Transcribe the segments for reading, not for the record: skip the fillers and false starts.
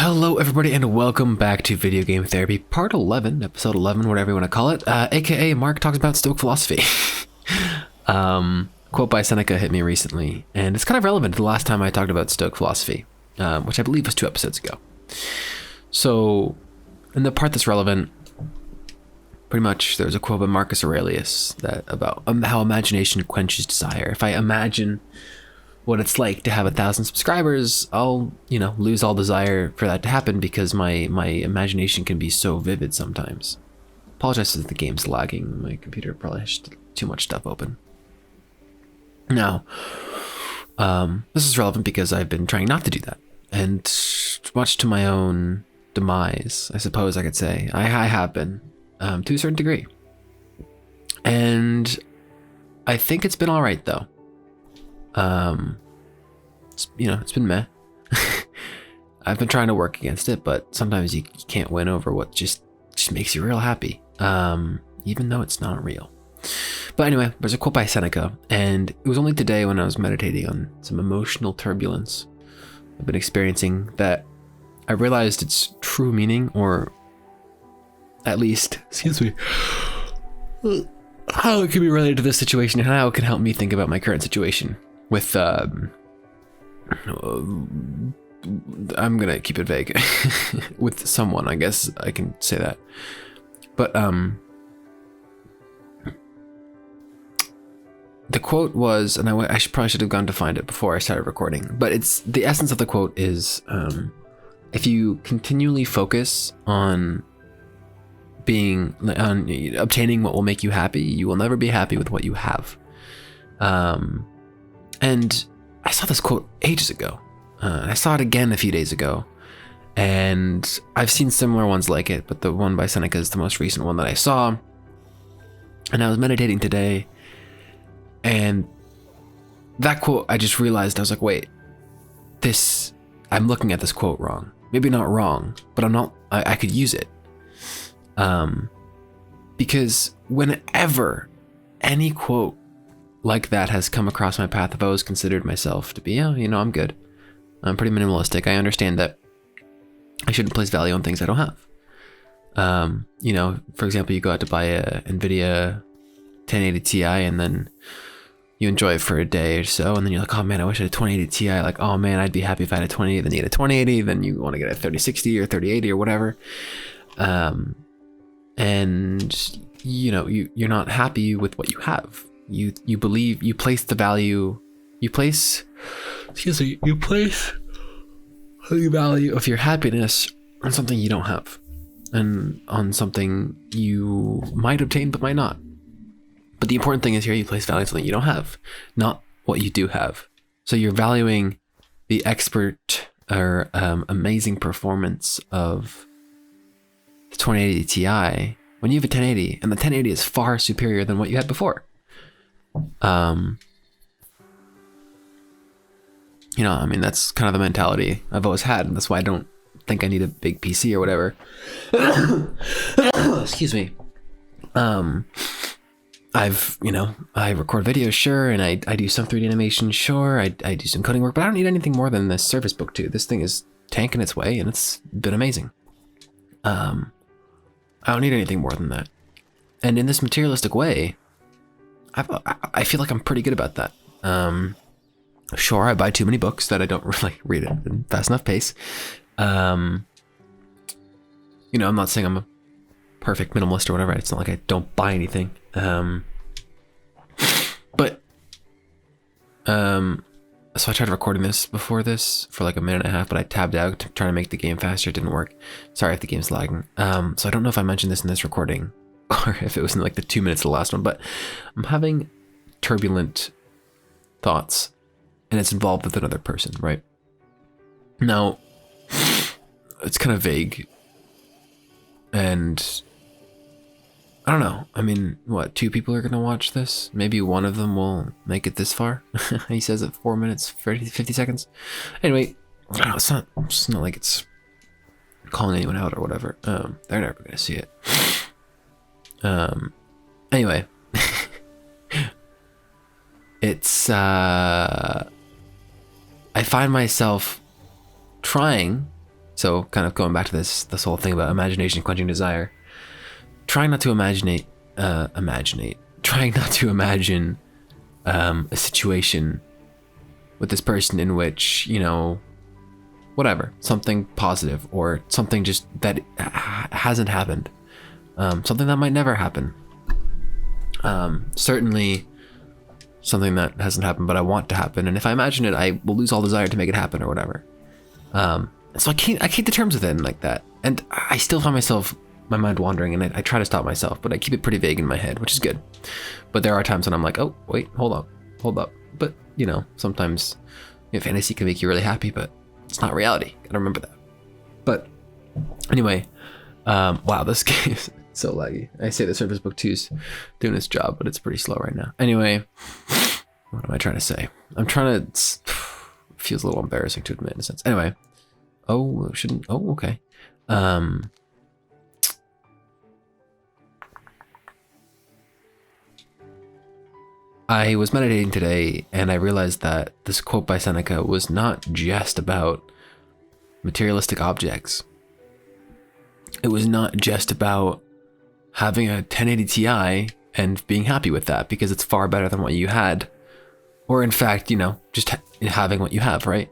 Hello everybody and welcome back to Video Game Therapy, part 11, episode 11, whatever you want to call it, aka Mark talks about Stoic philosophy. Quote by Seneca hit me recently, and it's kind of relevant to the last time I talked about Stoic philosophy, which I believe was 2 episodes ago. So, in the part that's relevant, pretty much there's a quote by Marcus Aurelius that about how imagination quenches desire. If I imagine what it's like to have 1,000 subscribers, I'll, lose all desire for that to happen because my imagination can be so vivid sometimes. Apologize if the game's lagging. My computer probably has too much stuff open. Now, this is relevant because I've been trying not to do that. And much to my own demise, I suppose I could say, I have been, to a certain degree. And I think it's been all right, though. It's been meh. I've been trying to work against it, but sometimes you can't win over what just makes you real happy, even though it's not real. But anyway, there's a quote by Seneca, and it was only today when I was meditating on some emotional turbulence I've been experiencing that I realized its true meaning, or at least, how it can be related to this situation and how it can help me think about my current situation with, I'm gonna keep it vague, with someone, I guess I can say that. But, the quote was, and I probably should have gone to find it before I started recording, but the essence of the quote is, if you continually focus on obtaining what will make you happy, you will never be happy with what you have. And I saw this quote ages ago. I saw it again a few days ago, and I've seen similar ones like it, but the one by Seneca is the most recent one that I saw. And I was meditating today, and that quote, I just realized, I was like, wait, I'm looking at this quote wrong. Maybe not wrong, but I could use it. Because whenever any quote like that has come across my path, I've always considered myself to be, I'm good. I'm pretty minimalistic. I understand that I shouldn't place value on things I don't have. For example, you go out to buy a NVIDIA 1080 Ti and then you enjoy it for a day or so, and then you're like, oh man, I wish I had a 2080 Ti. Like, oh man, I'd be happy if I had a 2080. Then you get a 2080, then you want to get a 3060 or 3080 or whatever. And you're not happy with what you have. You believe, you place the value, you place the value of your happiness on something you don't have, and on something you might obtain but might not. But the important thing is here, you place value on something you don't have, not what you do have. So you're valuing the expert or amazing performance of the 2080 Ti when you have a 1080, and the 1080 is far superior than what you had before. That's kind of the mentality I've always had, and that's why I don't think I need a big PC or whatever. Excuse me. I record videos, sure, and I do some 3D animation, sure, I do some coding work, but I don't need anything more than this Surface Book 2. This thing is tanking its way, and it's been amazing. I don't need anything more than that. And in this materialistic way, I feel like I'm pretty good about that. Sure, I buy too many books that I don't really read at a fast enough pace. I'm not saying I'm a perfect minimalist or whatever. It's not like I don't buy anything. So I tried recording this before this for like a minute and a half, but I tabbed out to try to make the game faster. It didn't work. Sorry if the game's lagging. So I don't know if I mentioned this in this recording or if it was in like the 2 minutes of the last one, but I'm having turbulent thoughts, and it's involved with another person, right? Now, it's kind of vague, and I don't know. I mean, what, 2 people are going to watch this? Maybe one of them will make it this far. He says at 4 minutes, 50 seconds. Anyway, I don't know, it's not like it's calling anyone out or whatever. They're never going to see it. Anyway, it's, I find myself trying So kind of going back to this whole thing about imagination quenching desire, trying not to trying not to imagine a situation with this person in which, you know, whatever, something positive or something just that hasn't happened, something that might never happen, certainly something that hasn't happened but I want to happen, and if I imagine it I will lose all desire to make it happen or whatever. So I can't to terms with it like that, and I still find my mind wandering, and I try to stop myself, but I keep it pretty vague in my head, which is good. But there are times when I'm like, oh wait, hold up, but you know, sometimes fantasy can make you really happy, but it's not reality. Gotta remember that. But anyway, wow, this game is so laggy. I say the Surface Book 2's doing its job, but it's pretty slow right now. Anyway, what am I trying to say? I'm trying to, feels a little embarrassing to admit in a sense. Anyway, okay. I was meditating today and I realized that this quote by Seneca was not just about materialistic objects. It was not just about having a 1080 Ti and being happy with that because it's far better than what you had. Or in fact, you know, just having what you have, right?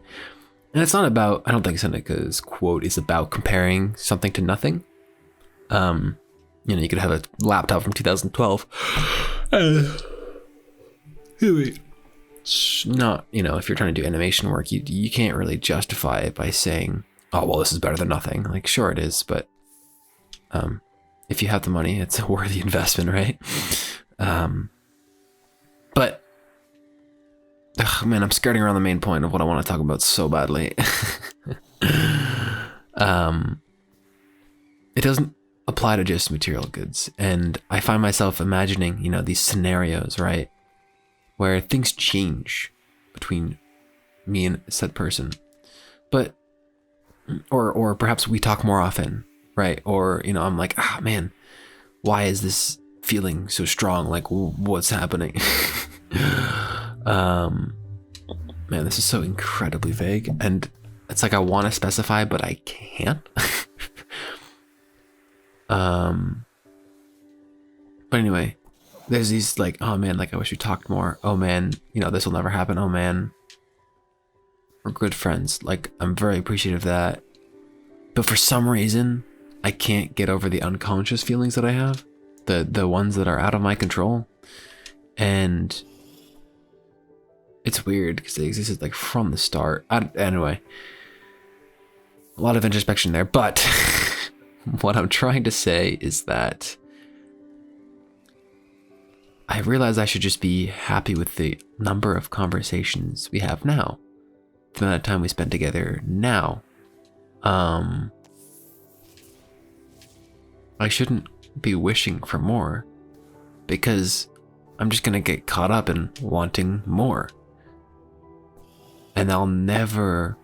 And it's not about, I don't think Seneca's quote is about comparing something to nothing. You know, you could have a laptop from 2012. It's not, you know, if you're trying to do animation work, you can't really justify it by saying, oh, well, this is better than nothing. Like, sure it is, but if you have the money, it's a worthy investment, right? But, man, I'm skirting around the main point of what I want to talk about so badly. It doesn't apply to just material goods. And I find myself imagining, you know, these scenarios, right? Where things change between me and said person, but or perhaps we talk more often, right? Or, you know, I'm like, man, why is this feeling so strong? Like, what's happening? Man, this is so incredibly vague, and it's like I want to specify, but I can't. But anyway. There's these like, oh man, like I wish we talked more. Oh man, you know, this will never happen. Oh man, we're good friends. Like, I'm very appreciative of that. But for some reason, I can't get over the unconscious feelings that I have. The ones that are out of my control. And it's weird because they existed like from the start. Anyway, a lot of introspection there. But what I'm trying to say is that I realize I should just be happy with the number of conversations we have now, the amount of time we spend together now. I shouldn't be wishing for more because I'm just gonna get caught up in wanting more, and I'll never.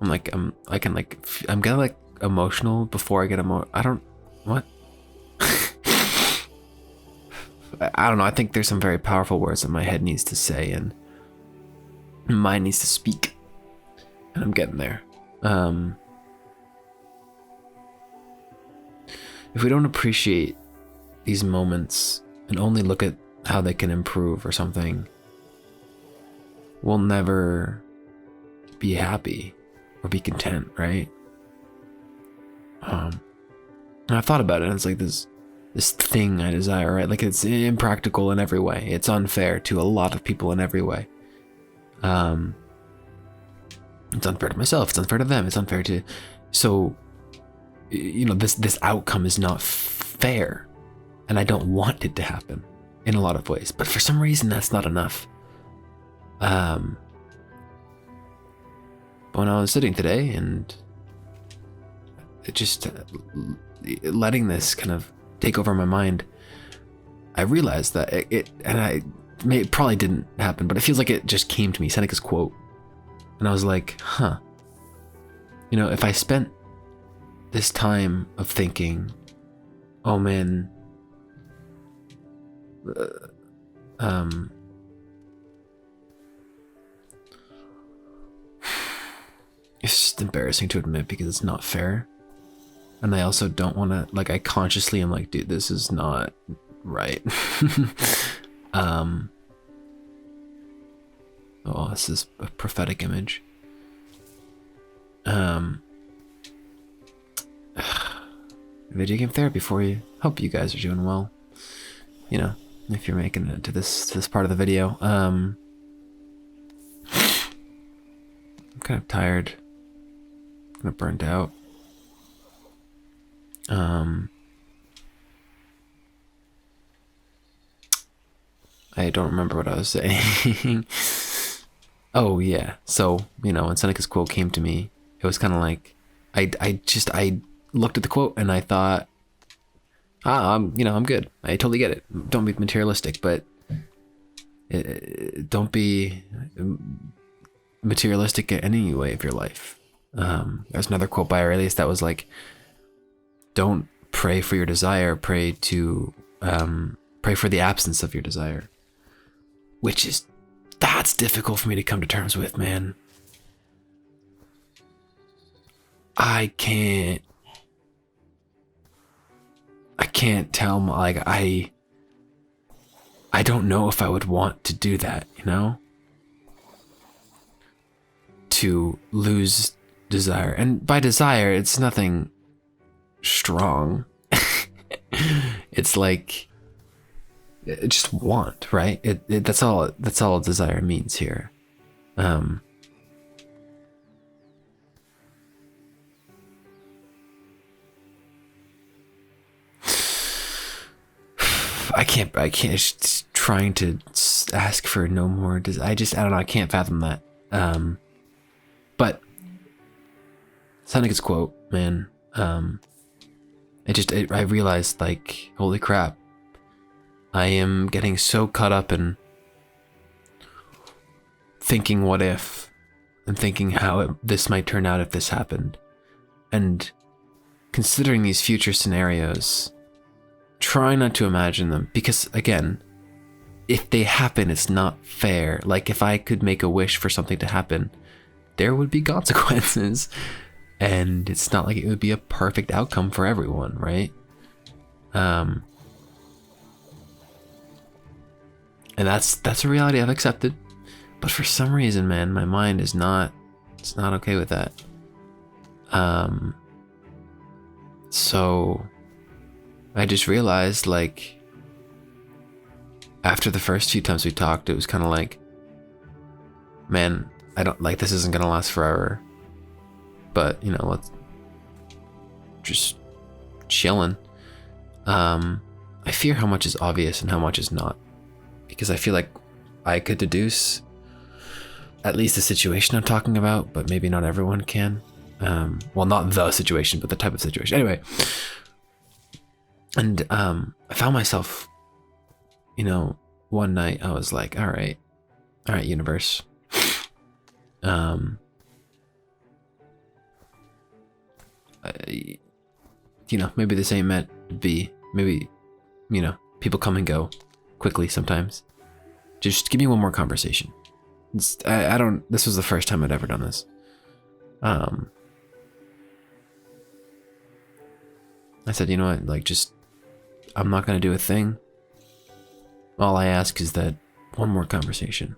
I'm getting like emotional before I get what? I don't know. I think there's some very powerful words that my head needs to say and mine needs to speak. And I'm getting there. If we don't appreciate these moments and only look at how they can improve or something, we'll never be happy or be content, right? And I thought about it, and it's like this thing I desire, right? Like, it's impractical in every way. It's unfair to a lot of people in every way. It's unfair to myself. It's unfair to them. It's unfair to, so, you know, this outcome is not fair, and I don't want it to happen in a lot of ways. But for some reason, that's not enough. But when I was sitting today and it just letting this kind of take over my mind, I realized that it probably didn't happen, but it feels like it just came to me, Seneca's quote. And I was like, huh, you know, if I spent this time of thinking, oh man, It's just embarrassing to admit because it's not fair. And I also don't want to, like, I consciously am like, dude, this is not right. Oh, this is a prophetic image. Video game therapy for you. Hope you guys are doing well. You know, if you're making it to this part of the video. I'm kind of tired. Kind of burnt out. I don't remember what I was saying. Oh yeah, so, you know, when Seneca's quote came to me, it was kind of like, I looked at the quote and I thought, you know, I'm good. I totally get it. Don't be materialistic, but don't be materialistic in any way of your life. There's another quote by Aurelius that was like, don't pray for your desire, pray for the absence of your desire. Which is, that's difficult for me to come to terms with, man. I can't tell, like, I don't know if I would want to do that, you know? To lose desire. And by desire, it's nothing strong. It's like, just want, right? That's all desire means here. I can't just trying to ask for no more. I don't know. I can't fathom that. But Seneca's quote, man, I realized, like, holy crap, I am getting so caught up in thinking what if, and thinking how this might turn out if this happened, and considering these future scenarios, trying not to imagine them, because again, if they happen, it's not fair. Like, if I could make a wish for something to happen, there would be consequences, and it's not like it would be a perfect outcome for everyone, right? And that's a reality I've accepted, but for some reason, man, my mind is not, it's not okay with that. So I just realized, like, after the first few times we talked, it was kind of like, man, I don't, like, this isn't gonna last forever, but, you know, let's just chilling. I fear how much is obvious and how much is not, because I feel like I could deduce at least the situation I'm talking about, but maybe not everyone can. Well, not the situation, but the type of situation. Anyway, and I found myself, you know, one night I was like, all right, universe. You know, maybe this ain't meant to be. Maybe, you know, people come and go quickly sometimes. Just give me one more conversation. I don't, this was the first time I'd ever done this. I said, you know what, like, just, I'm not going to do a thing. All I ask is that one more conversation.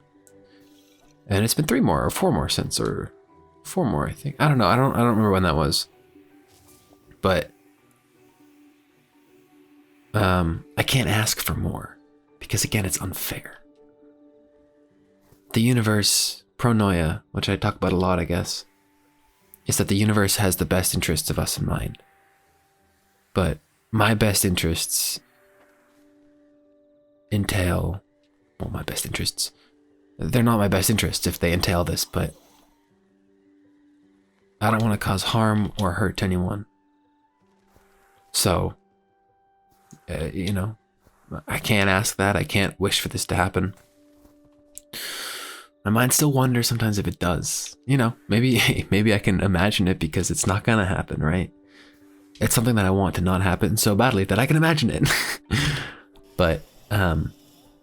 And it's been 3 more or 4 more since, or 4 more, I think. I don't know. I don't remember when that was. But I can't ask for more, because again, it's unfair. The universe, pronoia, which I talk about a lot, I guess, is that the universe has the best interests of us in mind. But my best interests entail, well, my best interests, they're not my best interests if they entail this, but I don't want to cause harm or hurt to anyone. So, you know, I can't ask that. I can't wish for this to happen. My mind still wonders sometimes if it does. You know, maybe I can imagine it because it's not gonna happen, right? It's something that I want to not happen so badly that I can imagine it. But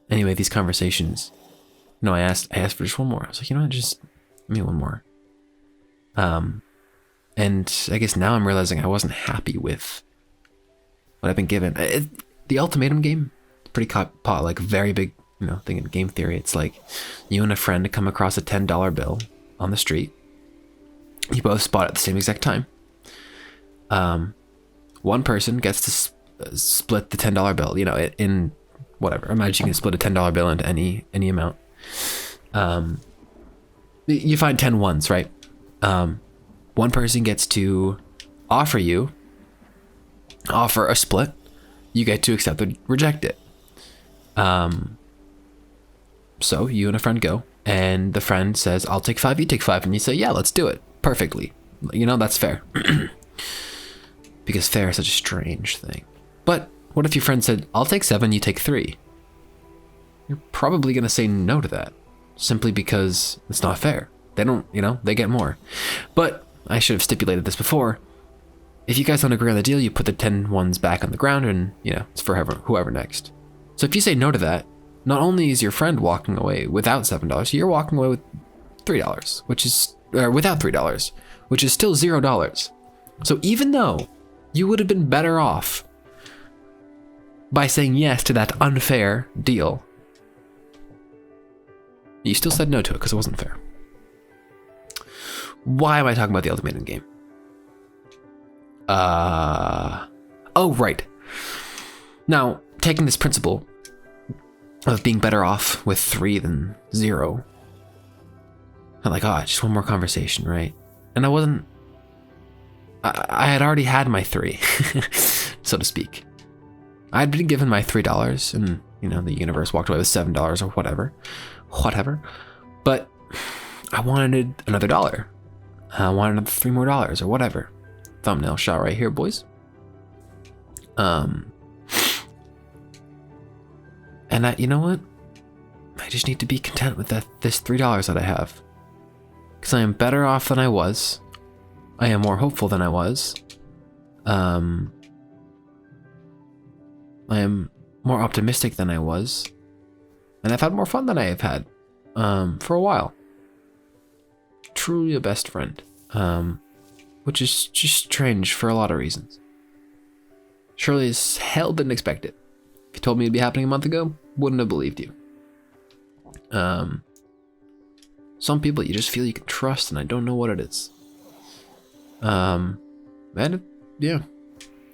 anyway, these conversations, you know, I asked for just one more. I was like, you know what, just give me one more. And I guess now I'm realizing I wasn't happy with what I've been given. The ultimatum game, pretty like very big, thing in game theory. It's like you and a friend come across a $10 bill on the street. You both spot it at the same exact time. One person gets to split the $10 bill, in whatever. Imagine you can split a $10 bill into any amount. You find 10 ones, right? One person gets to offer a split. You get to accept or reject it. So you and a friend go, and the friend says, I'll take 5, you take 5. And you say, yeah, let's do it. Perfectly. That's fair. Because fair is such a strange thing. But what if your friend said, I'll take 7, you take 3? You're probably going to say no to that, simply because it's not fair. They don't, they get more. But I should have stipulated this before. If you guys don't agree on the deal, you put the 10 ones back on the ground, and it's for whoever next. So if you say no to that, not only is your friend walking away without $7, you're walking away with $3, without $3, which is still $0. So even though you would have been better off by saying yes to that unfair deal, you still said no to it because it wasn't fair. Why am I talking about the ultimatum game? Oh, right. Now, taking this principle of being better off with 3 than 0, I'm like, just one more conversation, right? And I had already had my 3, so to speak. I had been given my $3, and, the universe walked away with $7 or whatever. But I wanted another $1. I wanted another $3 more or whatever. Thumbnail shot right here, boys. And you know what? I just need to be content with this $3 that I have. Because I am better off than I was. I am more hopeful than I was. I am more optimistic than I was. And I've had more fun than I have had for a while. Truly a best friend. Which is just strange for a lot of reasons. Surely as hell didn't expect it. If you told me it'd be happening a month ago, wouldn't have believed you. Some people you just feel you can trust, and I don't know what it is. Yeah.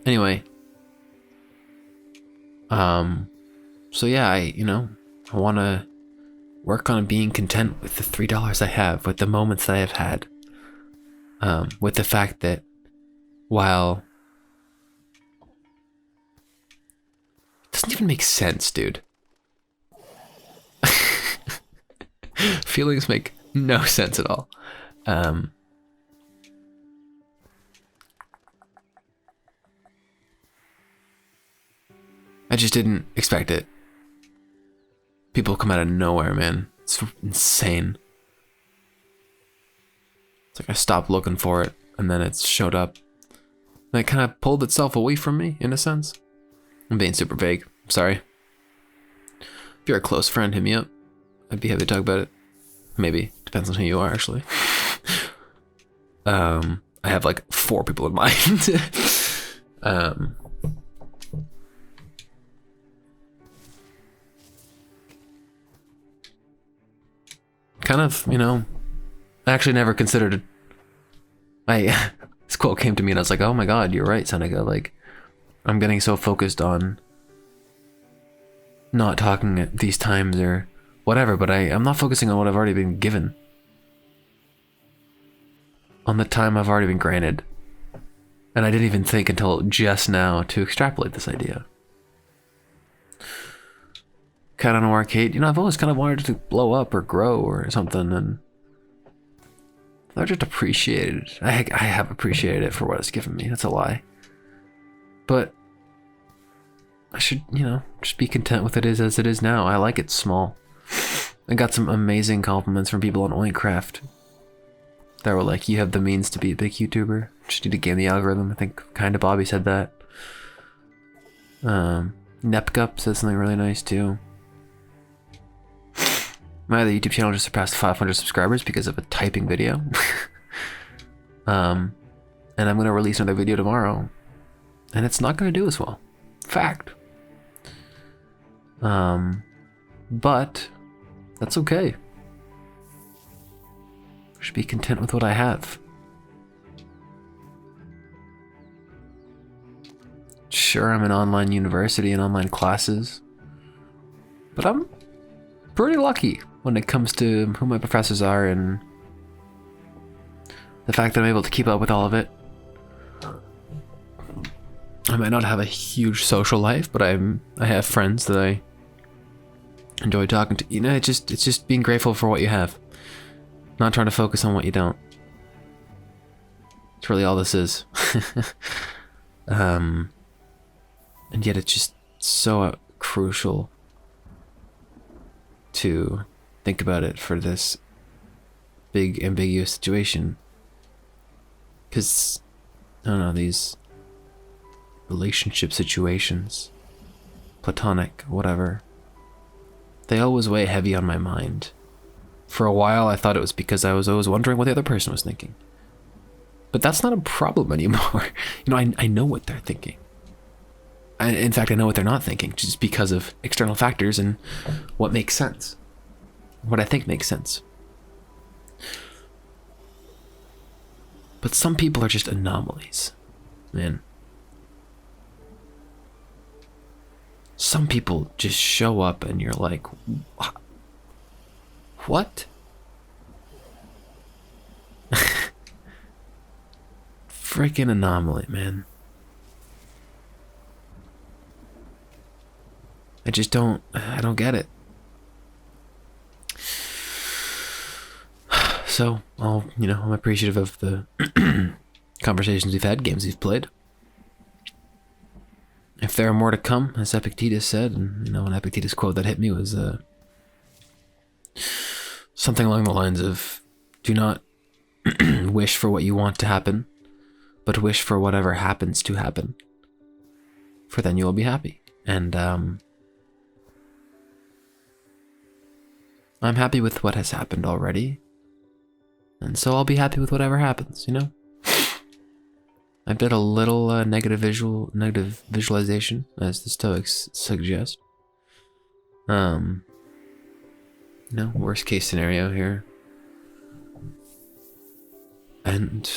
Anyway. So yeah, I want to work on being content with the $3 I have, with the moments that I have had. With the fact that while it doesn't even make sense, dude. Feelings make no sense at all. I just didn't expect it. People come out of nowhere, man. It's insane. It's like I stopped looking for it, and then it showed up. And it kind of pulled itself away from me, in a sense. I'm being super vague. Sorry. If you're a close friend, hit me up. I'd be happy to talk about it. Maybe. Depends on who you are, actually. I have like 4 people in mind. Kind of, I actually never considered it. This quote came to me and I was like, oh my god, you're right, Seneca. Like, I'm getting so focused on not talking at these times or whatever, but I'm not focusing on what I've already been given. On the time I've already been granted. And I didn't even think until just now to extrapolate this idea. Cat on a arcade, I've always kind of wanted to blow up or grow or something, and I just appreciated it. I have appreciated it for what it's given me. That's a lie. But I should, just be content with it as it is now. I like it small. I got some amazing compliments from people on Oincraft that were like, you have the means to be a big YouTuber. Just need to game the algorithm. I think Kinda Bobby said that. Nepgup said something really nice too. My other YouTube channel just surpassed 500 subscribers because of a typing video. And I'm going to release another video tomorrow, and it's not going to do as well. Fact. But that's okay. I should be content with what I have. Sure, I'm in online university and online classes, but I'm pretty lucky when it comes to who my professors are and the fact that I'm able to keep up with all of it. I might not have a huge social life, but I have friends that I enjoy talking to. You know, it's just being grateful for what you have, not trying to focus on what you don't. It's really all this is. And yet it's just so crucial to think about it for this big ambiguous situation. Because, I don't know, these relationship situations, platonic, whatever, they always weigh heavy on my mind. For a while I thought it was because I was always wondering what the other person was thinking. But that's not a problem anymore. You know, I know what they're thinking. In fact, I know what they're not thinking, just because of external factors and what makes sense. What I think makes sense. But some people are just anomalies, man. Some people just show up and you're like, what? Freaking anomaly, man. I don't get it. So, I'm appreciative of the conversations we've had, games we've played. If there are more to come, as Epictetus said, and an Epictetus quote that hit me was something along the lines of, do not wish for what you want to happen, but wish for whatever happens to happen, for then you will be happy. And I'm happy with what has happened already, and so I'll be happy with whatever happens, I did a little negative visualization, as the Stoics suggest. Worst case scenario here. And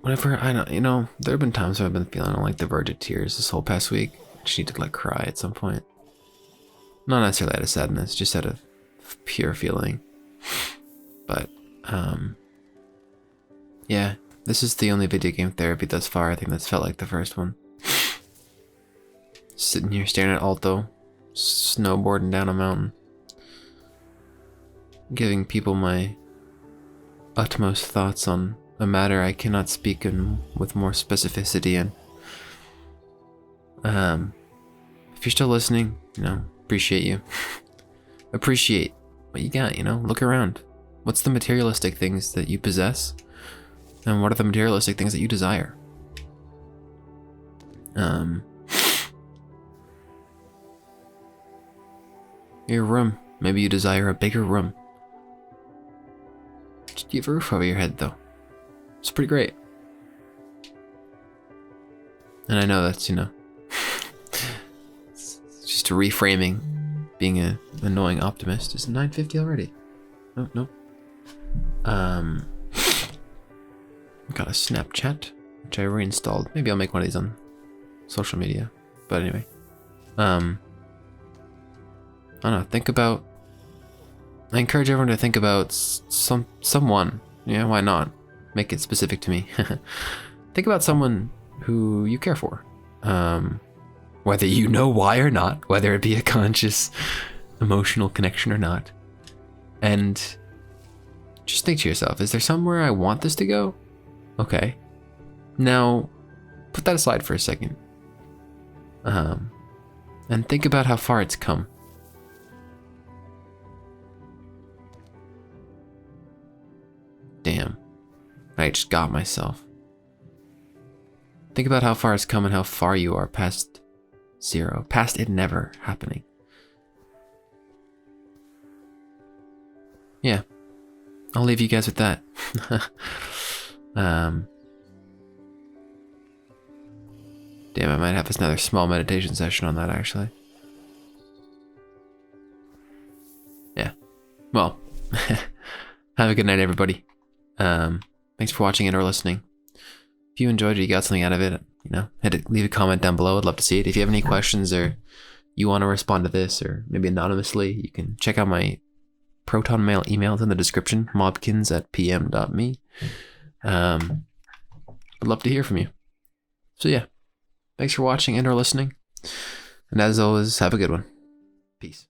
whenever there have been times where I've been feeling on like the verge of tears this whole past week. I just need to cry at some point. Not necessarily out of sadness, just out of pure feeling. But yeah, this is the only video game therapy thus far, I think, that's felt like the first one. Sitting here staring at Alto, snowboarding down a mountain, giving people my utmost thoughts on a matter I cannot speak in with more specificity in. If you're still listening, appreciate you. Appreciate what you got, look around. What's the materialistic things that you possess? And what are the materialistic things that you desire? Your room. Maybe you desire a bigger room. Just you have a roof over your head, though. It's pretty great. And I know that's, it's just a reframing. Being an annoying optimist. Is it 9:50 already? No. Got a Snapchat, which I reinstalled. Maybe I'll make one of these on social media. But anyway. I don't know, I encourage everyone to think about someone. Yeah, why not? Make it specific to me. Think about someone who you care for. Whether you know why or not, whether it be a conscious emotional connection or not. And just think to yourself, is there somewhere I want this to go? Okay. Now, put that aside for a second. And think about how far it's come. Damn. I just got myself. Think about how far it's come and how far you are past zero, past it never happening. Yeah. I'll leave you guys with that. Damn, I might have another small meditation session on that, actually. Yeah. Well, have a good night, everybody. Thanks for watching and or listening. If you enjoyed it, you got something out of it, you know, leave a comment down below. I'd love to see it. If you have any questions or you want to respond to this, or maybe anonymously, you can check out my Proton Mail emails in the description, mobkinz@pm.me. I'd love to hear from you. So yeah. Thanks for watching and or listening. And as always, have a good one. Peace.